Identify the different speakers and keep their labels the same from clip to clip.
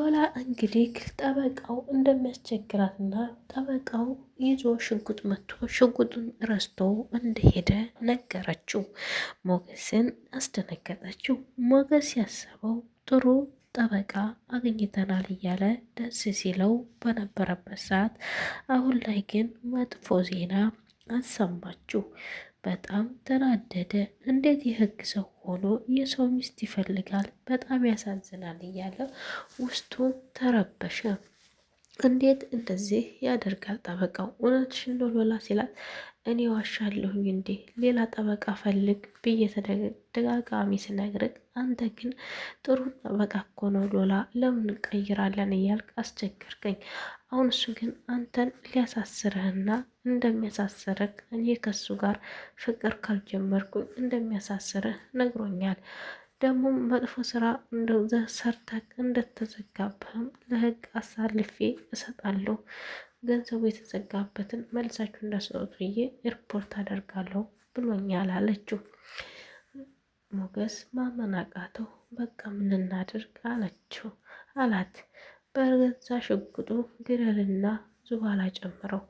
Speaker 1: ሎላ እንግዲህ ጠበቃው እንደሚያስቸግራትና ጠበቃው ይዞ ሽጉጥ መጥቶ ሽጉጡን ረስቶ እንደሄደ ነገረችው። ሞገስን አስደነገጠችው። ሞገስ ያሰበው ጥሩ ጠበቃ አግኝተናል እያለ ደስ ሲለው በነበረበት ሰዓት አሁን ላይ ግን መጥፎ ዜና አሰማችሁ። በጣም ተናደደ። እንዴት የህግ ሰው ሆኖ የሰው ሚስት ይፈልጋል? በጣም ያሳዝናል እያለ ውስጡ ተረበሸ። እንዴት እንደዚህ ያደርጋል ጠበቃው? እውነትሽን ነው ሎላ ሲላት እኔ ዋሻለሁኝ እንዴ? ሌላ ጠበቃ ፈልግ ብዬ ተደጋጋሚ ስነግርህ አንተ ግን ጥሩ ጠበቃ እኮ ነው ሎላ፣ ለምን እንቀይራለን እያልክ አስቸገርከኝ። አሁን እሱ ግን አንተን ሊያሳስርህና እንደሚያሳስርህ እኔ ከሱ ጋር ፍቅር ካልጀመርኩኝ እንደሚያሳስርህ ነግሮኛል። ደግሞም መጥፎ ስራ ሰርተህ እንደተዘጋብህም ለህግ አሳልፌ እሰጣለሁ። ገንዘቡ የተዘጋበትን መልሳችሁ እንዳስወጡ ብዬ ሪፖርት አደርጋለሁ ብሎኛል አለችው። ሞገስ ማመን አቃተው። በቃ ምን እናድርግ አላት። በገዛ ሽጉጡ ግረልና ዙባላ ጨምረው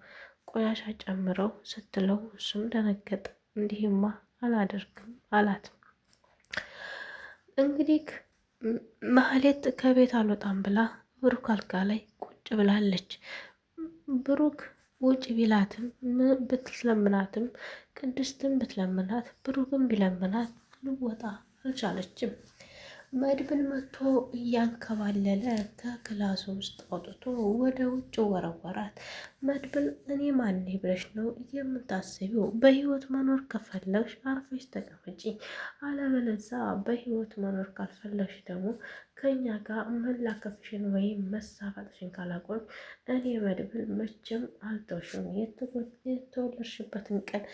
Speaker 1: ቆሻሻ ጨምረው ስትለው እሱም ደነገጠ። እንዲህማ አላደርግም አላት። እንግዲህ ማህሌት ከቤት አልወጣም ብላ ብሩክ አልጋ ላይ ቁጭ ብላለች። ብሩክ ውጭ ቢላትም ብትለምናትም ቅድስትን ብትለምናት ብሩክም ቢለምናት ልወጣ አልቻለችም። መድብል መጥቶ እያንከባለለ ከክላሱ ውስጥ አውጥቶ ወደ ውጭ ወረወራት። መድብል እኔ ማን ብለሽ ነው የምታስቢው? በህይወት መኖር ከፈለግሽ አርፈሽ ተቀመጪ፣ አለበለዛ በህይወት መኖር ካልፈለግሽ ደግሞ ከኛ ጋር መላከፍሽን ወይም መሳፈጥሽን ካላቆም እኔ መድብል መቼም አልተውሽም። የተወለድሽበትን ቀን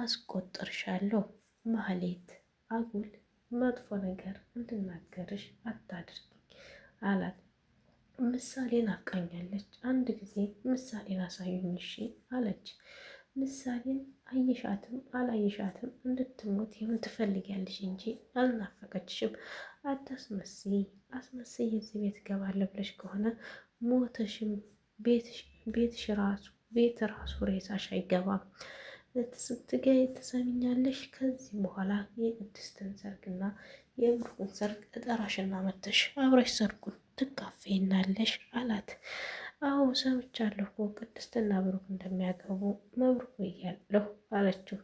Speaker 1: አስቆጥርሻለሁ። ማህሌት አጉል መጥፎ ነገር እንድናገርሽ አታድርጊ አላት። ምሳሌን አቃኛለች። አንድ ጊዜ ምሳሌን አሳዩኝ እሺ አለች። ምሳሌን አየሻትም አላየሻትም እንድትሞት የምትፈልጊያለሽ እንጂ አልናፈቀችሽም። አታስመስይ። አስመስይ የዚህ ቤት እገባለሁ ብለሽ ከሆነ ሞተሽም ቤት ራሱ ሬሳሽ አይገባም። ስትገይ ትሰሚኛለሽ? ከዚህ በኋላ የቅድስትን ሰርግና የብሩክን ሰርግ እጠራሽና መተሽ አብረሽ ሰርጉን ትካፈይናለሽ አላት። አዎ ሰምቻለሁ እኮ ቅድስትና ብሩክ እንደሚያገቡ መብሩክ ብያለሁ አለችው።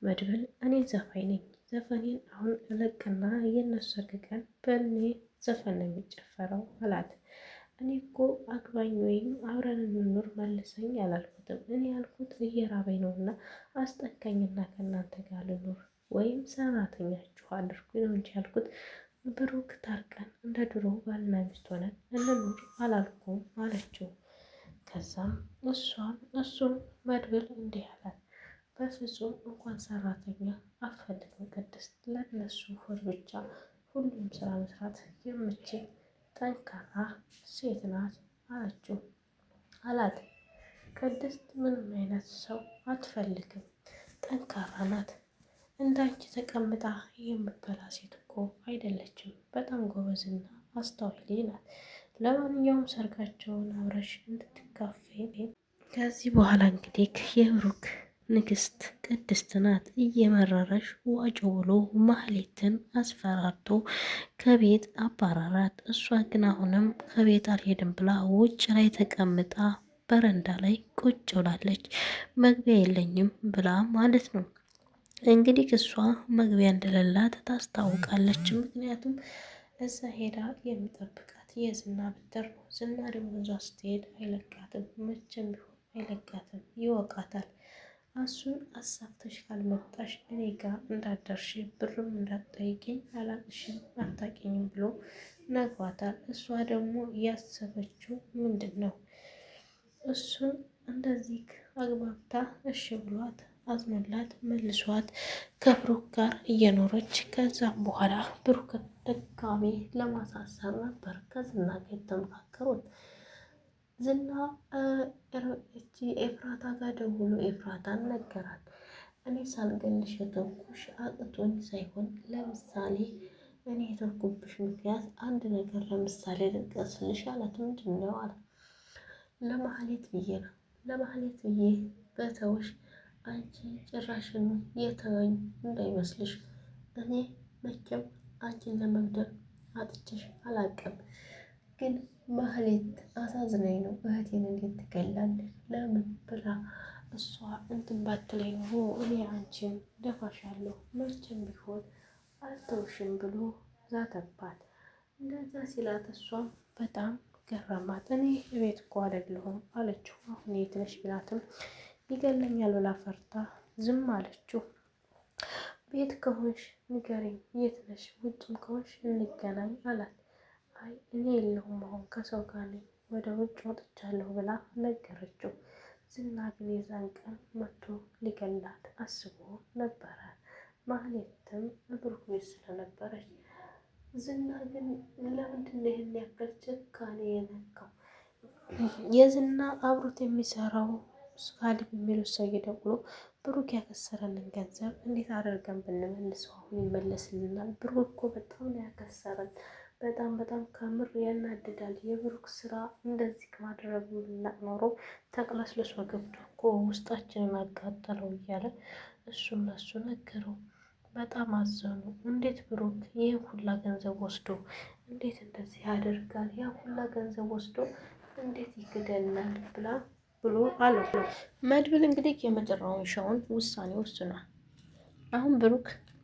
Speaker 1: መድብል እኔ ዘፋኝ ነኝ፣ ዘፈኔን አሁን እለቅና የእነሱ ሰርግ ቀን በእኔ ዘፈን ነው የሚጨፈረው አላት። እኔ እኮ አግባኝ ወይም አብረን እንኑር መልሰኝ አላልኩትም። እኔ ያልኩት እየራበኝ ነውና አስጠጋኝና ከእናንተ ጋር ልኑር ወይም ሰራተኛችሁ አድርጉኝ ነው እንጂ ያልኩት ብሩክ ታርቀን እንደ ድሮ ባልና ሚስት ሆነን እንኑር አላልኩም አለችው። ከዛም እሱም መድብል እንዲህ አላት፣ በፍጹም እንኳን ሰራተኛ አልፈልግም ቅድስት፣ ለነሱ ሆድ ብቻ ሁሉም ስራ መስራት የምችል ጠንካራ ሴት ናት አላት። ቅድስት ምንም አይነት ሰው አትፈልግም፣ ጠንካራ ናት። እንዳንቺ ተቀምጣ የምትበላ ሴት እኮ አይደለችም። በጣም ጎበዝና አስተዋይ ልጅ ናት። ለማንኛውም ሰርጋቸውን አብረሽ እንድትካፈይ። ከዚህ በኋላ እንግዲህ የብሩክ ንግስት ቅድስት ናት። እየመረረሽ ዋጮ ብሎ ማህሌትን አስፈራርቶ ከቤት አባራራት። እሷ ግን አሁንም ከቤት አልሄድም ብላ ውጭ ላይ ተቀምጣ በረንዳ ላይ ቁጭ ብላለች። መግቢያ የለኝም ብላ ማለት ነው። እንግዲህ እሷ መግቢያ እንደሌላት ታስታውቃለች። ምክንያቱም እዛ ሄዳ የሚጠብቃት የዝና ብድር ነው። ዝና ደግሞ እዛ ስትሄድ አይለቃትም፣ መቼም ቢሆን አይለቃትም፣ ይወቃታል። እሱን አሳፍተሽ ካልመጣሽ እኔ ጋር እንዳደርሽ ብርም እንዳትጠይቂኝ አላቅሽም አታቂኝም ብሎ ነግሯታል። እሷ ደግሞ ያሰበችው ምንድን ነው? እሱን እንደዚህ አግባብታ እሺ ብሏት አዝኖላት መልሷት ከብሩክ ጋር እየኖረች ከዛም በኋላ ብሩክ ድጋሜ ለማሳሰር ነበር ከዝና ጋር የተመካከሩት። ዝና ኤፍራታ ጋር ደውሎ ኤፍራታን ነገራት። እኔ ሳልገልሽ የተውኩሽ አቅቶኝ ሳይሆን ለምሳሌ እኔ የተውኩብሽ ምክንያት አንድ ነገር ለምሳሌ ልጥቀስልሽ አላት። ምንድን ነው አለ። ለማህሌት ብዬ ነው። ለማህሌት ብዬ በተውሽ አንቺ ጭራሽን የተወኝ እንዳይመስልሽ። እኔ መቼም አንቺን ለመግደል አጥቼሽ አላቅም። ግን ማህሌት አሳዝናኝ ነው። እህቴን እንዴት ትገላለች? ለምን ብላ እሷ እንትን ባትለኝ ኖሮ እኔ አንቺን ደፋሻለሁ፣ መቼም ቢሆን አልተውሽም ብሎ ዛተባት። እንደዛ ሲላት እሷም በጣም ገረማት። እኔ ቤት እኮ አይደለሁም አለችው። አሁን የት ነሽ ቢላትም ይገለኛል ብላ ፈርታ ዝም አለችው። ቤት ከሆንሽ ንገሪኝ፣ የት ነሽ? ውጭም ከሆንሽ እንገናኝ አላት። አይ እኔ የለሁም አሁን ከሰው ጋር ነኝ፣ ወደ ውጭ ወጥቻለሁ ብላ ነገረችው። ዝና ግን የዛን ቀን መጥቶ ሊገላት አስቦ ነበረ። ማህሌትም ብሩክ ቤት ስለነበረች ዝና ግን ለምንድን ነው ይሄን ያክል ጭካኔ የነካው? የዝና አብሮት የሚሰራው ካሌብ የሚሉት ሰው ደውሎ ብሩክ ያከሰረንን ገንዘብ እንዴት አደርገን ብንመልሰው አሁን ይመለስልናል? ብሩክ እኮ በጣም ነው ያከሰረን። በጣም ከምር ያናድዳል። የብሩክ ስራ እንደዚህ ከማድረጉ ላቅ ኖሮ ተቅለስልሶ ገብቶ እኮ ውስጣችንን አቃጠለው እያለ እሱን ለሱ ነገረው። በጣም አዘኑ። እንዴት ብሩክ ይህ ሁላ ገንዘብ ወስዶ እንዴት እንደዚህ ያደርጋል? ያ ሁላ ገንዘብ ወስዶ እንዴት ይክደናል? ብሎ አለው። መድብል እንግዲህ የመጨረሻውን ውሳኔ ወስኗል። አሁን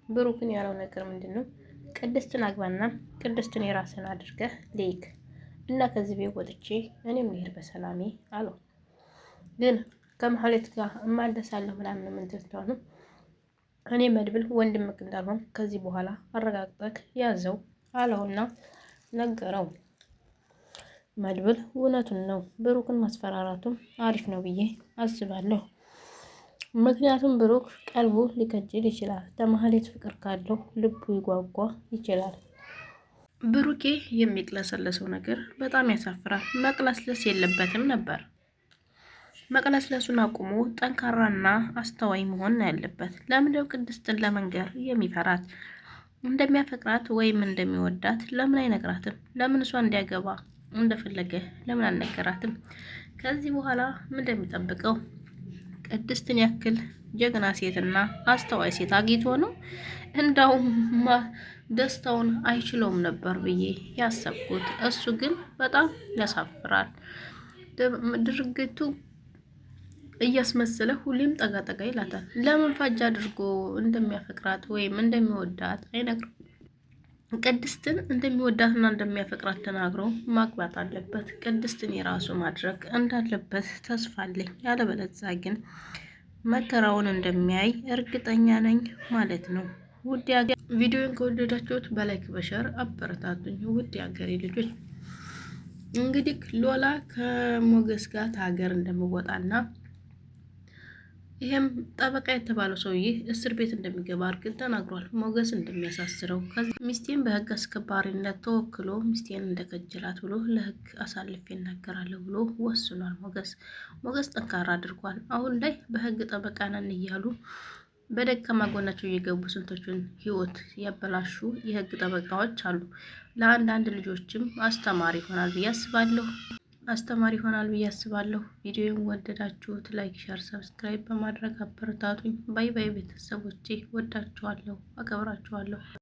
Speaker 1: ብሩክን ያለው ነገር ምንድን ነው? ቅድስትን አግባና ቅድስትን የራስን አድርገህ ልይክ እና ከዚህ ቤት ወጥቼ እኔም ልሄድ በሰላሜ አለው። ግን ከማህሌት ጋር እማለሳለሁ ምናምን ምንትል ተሆኑ እኔ መድብል ወንድምክ እንዳልሆን ከዚህ በኋላ አረጋግጠክ ያዘው አለውና ነገረው። መድብል እውነቱን ነው፣ ብሩክን ማስፈራራቱም አሪፍ ነው ብዬ አስባለሁ። ምክንያቱም ብሩክ ቀልቡ ሊከጅል ይችላል። ለማህሌት ፍቅር ካለው ልቡ ይጓጓ ይችላል። ብሩኬ የሚቅለሰለሰው ነገር በጣም ያሳፍራል። መቅለስለስ የለበትም ነበር። መቅለስለሱን አቁሞ ጠንካራና አስተዋይ መሆን ያለበት። ለምንድነው ቅድስትን ለመንገር የሚፈራት? እንደሚያፈቅራት ወይም እንደሚወዳት ለምን አይነግራትም? ለምን እሷ እንዲያገባ እንደፈለገ ለምን አልነገራትም? ከዚህ በኋላ ምን እንደሚጠብቀው? ቅድስትን ያክል ጀግና ሴትና አስተዋይ ሴት አግኝቶ ነው። እንዳውም ደስታውን አይችለውም ነበር ብዬ ያሰብኩት። እሱ ግን በጣም ያሳፍራል። ድርጊቱ እያስመሰለ ሁሌም ጠጋጠጋ ይላታል። ለምን ፋጅ አድርጎ እንደሚያፈቅራት ወይም እንደሚወዳት አይነግርም። ቅድስትን እንደሚወዳትና እንደሚያፈቅራት ተናግሮ ማግባት አለበት። ቅድስትን የራሱ ማድረግ እንዳለበት ተስፋ አለኝ። ያለበለዚያ ግን መከራውን እንደሚያይ እርግጠኛ ነኝ ማለት ነው። ውድ ቪዲዮን ከወደዳችሁት በላይክ በሸር አበረታቱኝ። ውድ የሀገሬ ልጆች እንግዲህ ሎላ ከሞገስ ጋር ከሀገር እንደምወጣና ይሄም ጠበቃ የተባለው ሰውዬ እስር ቤት እንደሚገባ እርግጥ ተናግሯል። ሞገስ እንደሚያሳስረው ከዚህ ሚስቴን በህግ አስከባሪነት ተወክሎ ሚስቴን እንደከጀላት ብሎ ለህግ አሳልፌ እናገራለሁ ብሎ ወስኗል። ሞገስ ጠንካራ አድርጓል። አሁን ላይ በህግ ጠበቃ ነን እያሉ በደካማ ጎናቸው እየገቡ ስንቶቹን ህይወት ያበላሹ የህግ ጠበቃዎች አሉ። ለአንዳንድ ልጆችም አስተማሪ ይሆናል ብዬ አስባለሁ። ቪዲዮውን ወደዳችሁት ላይክ፣ ሸር፣ ሰብስክራይብ በማድረግ አበረታቱኝ። ባይ ባይ ቤተሰቦቼ፣ ወዳችኋለሁ፣ አከብራችኋለሁ።